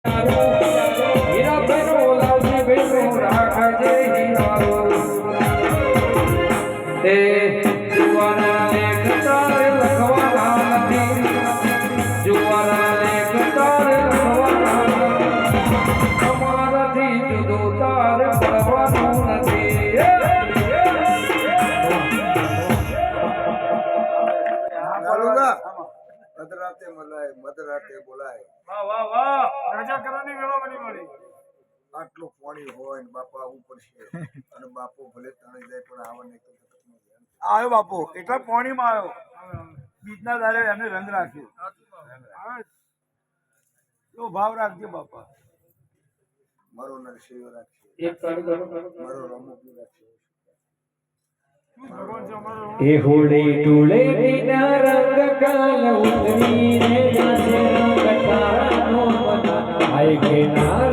હીરા બનો લાવજી બેનો રાખજે હીરારો તે જુવાના લેખ તારે લખવાના નથી જુવાના લેખ તારે લખવાના તમારાથી જુદો તારે પડવાનું નથી મધરાતે મલાય મધરાતે બોલાય વાહ વાહ વાહ રાજા કરાની વેળો બની મળી આટલું પાણી હોય ને બાપા ઉપર છે અને બાપો ભલે તણે જાય પણ આવને તો આવ્યો બાપો એટલા પાણીમાં આવ્યો બીજના દાડે એમને રંગ રાખ્યો તો ભાવ રાખજો બાપા મારો નરસિંહ રાખજો એક કાઢો મારો રમુકી રાખજો એ હોળી ટોળે ના રંગ કાલ ઉતરીને જાશે રંગ તારાનો મન આય કે ના